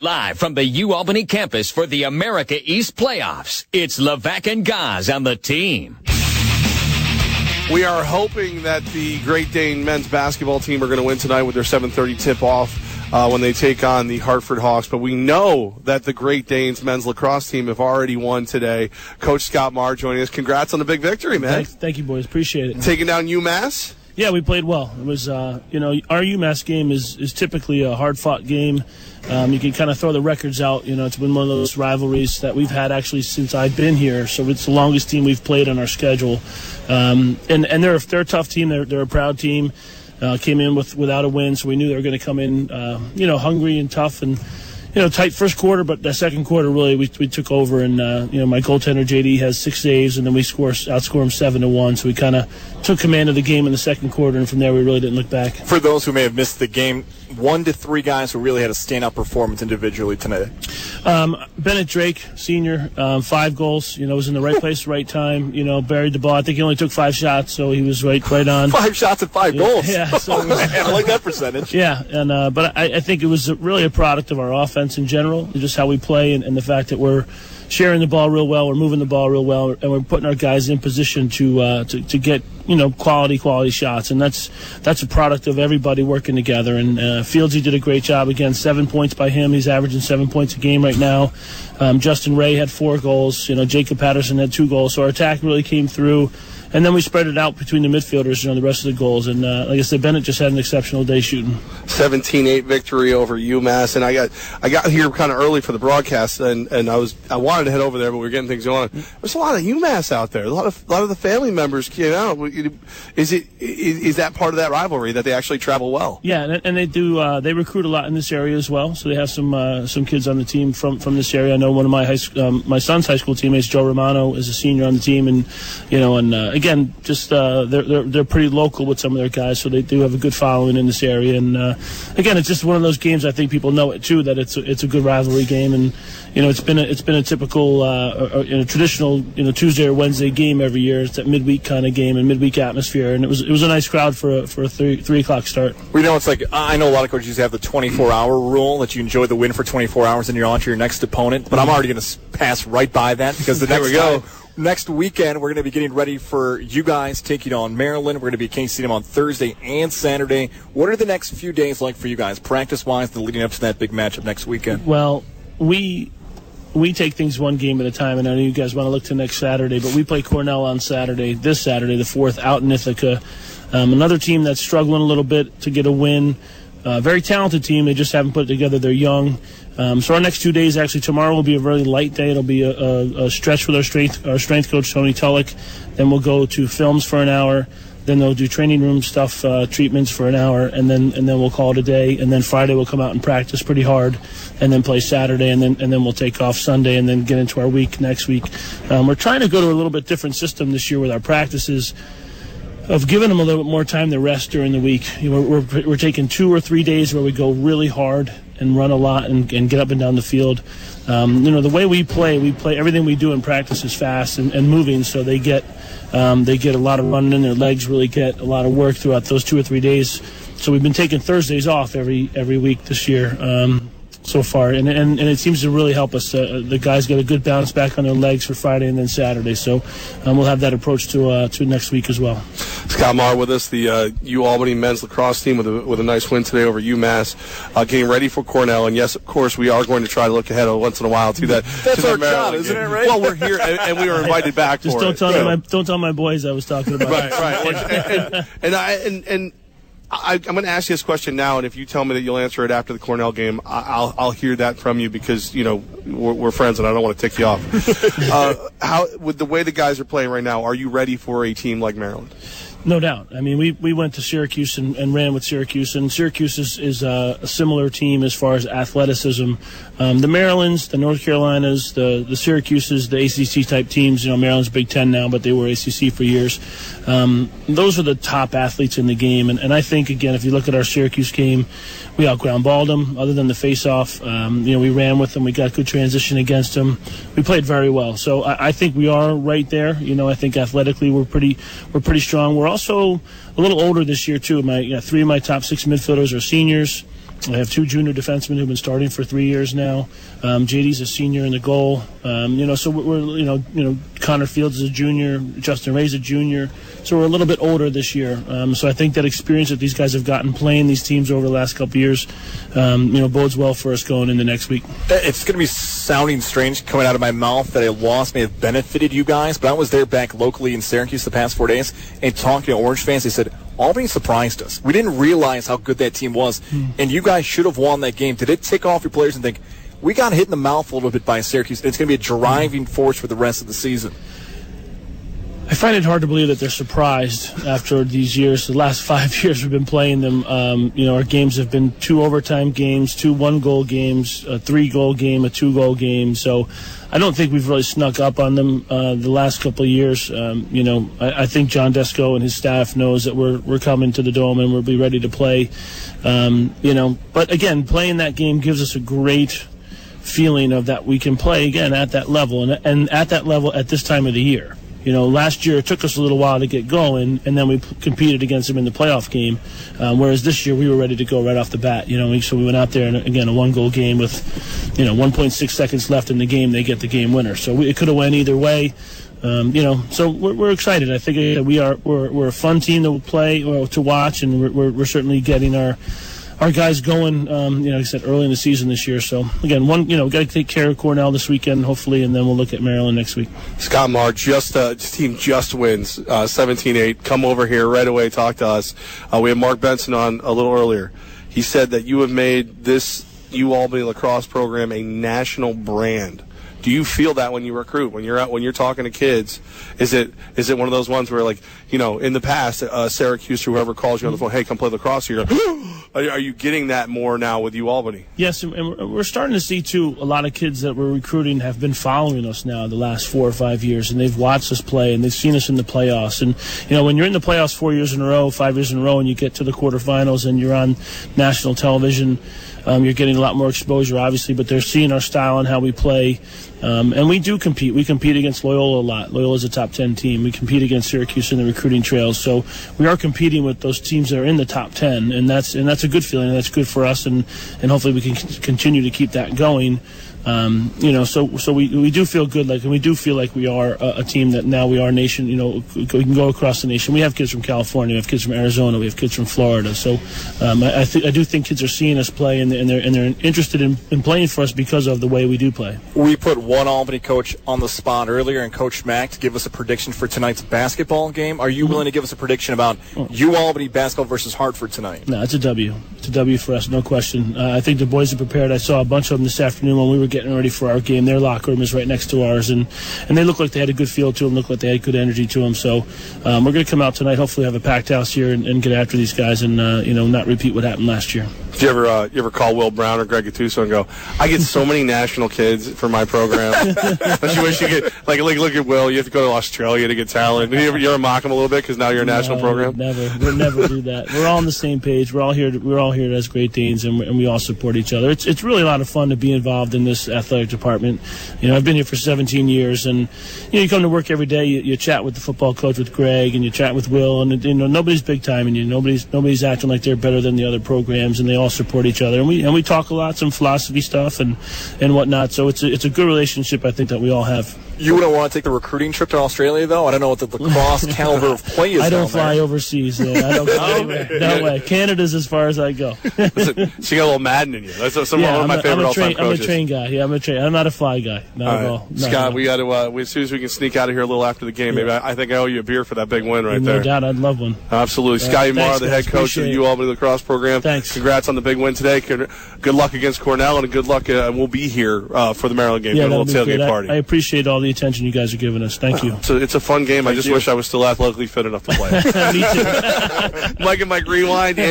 Live from the UAlbany campus for the America East playoffs, it's Levack and Goz on the team. We are hoping that the Great Dane men's basketball team are going to win tonight with their 7:30 tip-off when they take on the Hartford Hawks. But we know that the Great Danes men's lacrosse team have already won today. Coach Scott Marr joining us. Congrats on the big victory, man. Thank you, boys. Appreciate it. Taking down UMass? Yeah, we played well. It was, our UMass game is typically a hard-fought game. You can kind of throw the records out. It's been one of those rivalries that we've had actually since I've been here. So it's the longest team we've played on our schedule. And they're a tough team. They're a proud team. Came in without a win, so we knew they were going to come in, hungry and tough and, tight first quarter. But the second quarter, really, we took over. And, my goaltender, JD, has 6 saves, and then we outscore him 7-1. So we kind of took command of the game in the second quarter, and from there we really didn't look back. For those who may have missed the game, 1 to 3 guys who really had a standout performance individually tonight. Bennett Drake, senior, 5 goals. Was in the right place, right time. Buried the ball. I think he only took 5 shots, so he was right on. 5 shots and 5 goals. Yeah, so I like that percentage. Yeah, and but I think it was really a product of our offense in general, just how we play, and the fact that we're sharing the ball real well, we're moving the ball real well, and we're putting our guys in position to get quality shots, and that's a product of everybody working together. And Fieldsy did a great job again. 7 points by him. He's averaging 7 points a game right now. Justin Ray had 4 goals. Jacob Patterson had 2 goals. So our attack really came through. And then we spread it out between the midfielders, the rest of the goals. And like I said, Bennett just had an exceptional day shooting. 17-8 victory over UMass. And I got here kind of early for the broadcast, and I wanted to head over there, but we were getting things going. There's a lot of UMass out there. A lot of the family members came out. Is that part of that rivalry that they actually travel well? Yeah, and they do. They recruit a lot in this area as well. So they have some kids on the team from this area. I know one of my son's high school teammates, Joe Romano, is a senior on the team, and again, just they're pretty local with some of their guys, so they do have a good following in this area. And again, it's just one of those games. I think people know it too, that it's a good rivalry game, and it's been a typical traditional Tuesday or Wednesday game every year. It's that midweek kind of game and midweek atmosphere, and it was a nice crowd for a 3 o'clock start. We know it's like, I know a lot of coaches have the 24-hour rule that you enjoy the win for 24 hours and you're on to your next opponent, but I'm already going to pass right by that because next weekend, we're going to be getting ready for you guys taking on Maryland. We're going to be at King Stadium on Thursday and Saturday. What are the next few days like for you guys, practice-wise, leading up to that big matchup next weekend? Well, we take things one game at a time, and I know you guys want to look to next Saturday, but we play Cornell on this Saturday, the 4th, out in Ithaca. Another team that's struggling a little bit to get a win. Very talented team. They just haven't put it together. They're young. So our next 2 days, actually, tomorrow will be a very light day. It'll be a stretch with our strength coach, Tony Tullock. Then we'll go to films for an hour. Then they'll do training room stuff, treatments for an hour, and then we'll call it a day. And then Friday we'll come out and practice pretty hard, and then play Saturday, and then we'll take off Sunday, and then get into our week next week. We're trying to go to a little bit different system this year with our practices, of giving them a little bit more time to rest during the week. We're taking 2 or 3 days where we go really hard and run a lot and get up and down the field. The way we play everything we do in practice is fast and moving, so they get a lot of running in their legs, really get a lot of work throughout those 2 or 3 days. So we've been taking Thursdays off every week this year. So far, and it seems to really help us. The guys get a good bounce back on their legs for Friday and then Saturday. So we'll have that approach to next week as well. Scott Marr with us, the UAlbany men's lacrosse team with a nice win today over UMass, getting ready for Cornell. And yes, of course, we are going to try to look ahead once in a while to that. That's our job, isn't it? Right? Well, we're here, and we were invited back. Just don't tell my boys I was talking about. Right. And I'm going to ask you this question now, and if you tell me that you'll answer it after the Cornell game, I'll hear that from you because we're friends and I don't want to tick you off. How, with the way the guys are playing right now, are you ready for a team like Maryland? No doubt. I mean, we went to Syracuse and ran with Syracuse, and Syracuse is a similar team as far as athleticism. The Marylands, the North Carolinas, the Syracuses, the ACC-type teams, Maryland's Big Ten now, but they were ACC for years. Those are the top athletes in the game, and I think, again, if you look at our Syracuse game, we outground-balled them. Other than the face-off, we ran with them. We got good transition against them. We played very well. So I think we are right there. I think athletically we're pretty strong. We're also a little older this year too. 3 of my top 6 midfielders are seniors. I have 2 junior defensemen who've been starting for 3 years now. JD's a senior in the goal. So we're Connor Fields is a junior. Justin Ray's a junior. So we're a little bit older this year. So I think that experience that these guys have gotten playing these teams over the last couple of years, bodes well for us going into next week. It's going to be sounding strange coming out of my mouth that a loss may have benefited you guys, but I was there back locally in Syracuse the past 4 days, and talking to Orange fans, they said, Albany surprised us. We didn't realize how good that team was, and you guys should have won that game. Did it tick off your players and think, we got hit in the mouth a little bit by Syracuse, and it's going to be a driving force for the rest of the season? I find it hard to believe that they're surprised after these years. The last 5 years we've been playing them. Our games have been 2 overtime games, 2 1-goal games, a 3-goal game, a 2-goal game. So I don't think we've really snuck up on them the last couple of years. I think John Desko and his staff knows that we're coming to the Dome and we'll be ready to play. But again, playing that game gives us a great feeling of that we can play again at that level and at that level at this time of the year. Last year it took us a little while to get going, and then we competed against them in the playoff game, whereas this year we were ready to go right off the bat. So we went out there, and again, a 1-goal game with 1.6 seconds left in the game, they get the game winner. So it could have went either way. So we're excited. I think we're a fun team to play or to watch, and we're certainly getting our guys going, like I said, early in the season this year. So, again, we got to take care of Cornell this weekend, hopefully, and then we'll look at Maryland next week. Scott Marr, team just wins 17-8. Come over here right away, talk to us. We had Mark Benson on a little earlier. He said that you have made this Albany lacrosse program a national brand. Do you feel that when you recruit, when you're talking to kids? Is it one of those ones where, in the past, Syracuse or whoever calls you on the phone, hey, come play lacrosse here? Are you getting that more now with Albany? Yes, and we're starting to see, too, a lot of kids that we're recruiting have been following us now the last 4 or 5 years, and they've watched us play, and they've seen us in the playoffs. And, when you're in the playoffs 4 years in a row, 5 years in a row, and you get to the quarterfinals and you're on national television, you're getting a lot more exposure, obviously, but they're seeing our style and how we play. And we do compete. We compete against Loyola a lot. Loyola's a top 10 team. We compete against Syracuse in the recruiting trails. So we are competing with those teams that are in the top 10, and that's a good feeling. That's good for us, and hopefully we can continue to keep that going. So we do feel good, and we do feel like we are a team that now we are nation. We can go across the nation. We have kids from California, we have kids from Arizona, we have kids from Florida. So I do think kids are seeing us play, and they're interested in playing for us because of the way we do play. We put one Albany coach on the spot earlier, and Coach Mack to give us a prediction for tonight's basketball game. Are you willing to give us a prediction about Albany basketball versus Hartford tonight? No, it's a W. It's a W for us, no question. I think the boys are prepared. I saw a bunch of them this afternoon when we were getting ready for our game. Their locker room is right next to ours, and they look like they had a good feel to them, look like they had good energy to them. So we're going to come out tonight, hopefully have a packed house here and get after these guys and not repeat what happened last year. Do you ever call Will Brown or Greg Gattuso and go, I get so many national kids for my program. Don't you wish you could, look at Will, you have to go to Australia to get talent. Do you ever mock him a little bit because now you're a national program? Never. We'll never do that. We're all on the same page. We're all here as Great Danes, and we all support each other. It's really a lot of fun to be involved in this athletic department. I've been here for 17 years, and you come to work every day. You chat with the football coach, with Greg, and you chat with Will, and nobody's big time, and nobody's acting like they're better than the other programs, and they all support each other, and we talk a lot, some philosophy stuff and whatnot. So it's a good relationship, I think, that we all have. You wouldn't want to take the recruiting trip to Australia, though? I don't know what the lacrosse caliber of play is. I don't fly overseas. I don't go anywhere. No way. Canada's as far as I go. Listen, she got a little Madden in you. That's one of my favorite all-time coaches. I'm a train guy. Yeah, I'm not a fly guy. Not at all. Scott, we got to as soon as we can sneak out of here a little after the game. Maybe I think I owe you a beer for that big win right there. No doubt, I'd love one. Absolutely. Scott Marr, the head coach of the Albany lacrosse program. Thanks. Congrats on the big win today. Good luck against Cornell, and good luck. We'll be here for the Maryland game. Yeah, a little tailgate party. I appreciate all the attention you guys are giving us. Thank you. So it's a fun game. I just wish I was still athletically fit enough to play. Me too. Mike and Mike Rewind and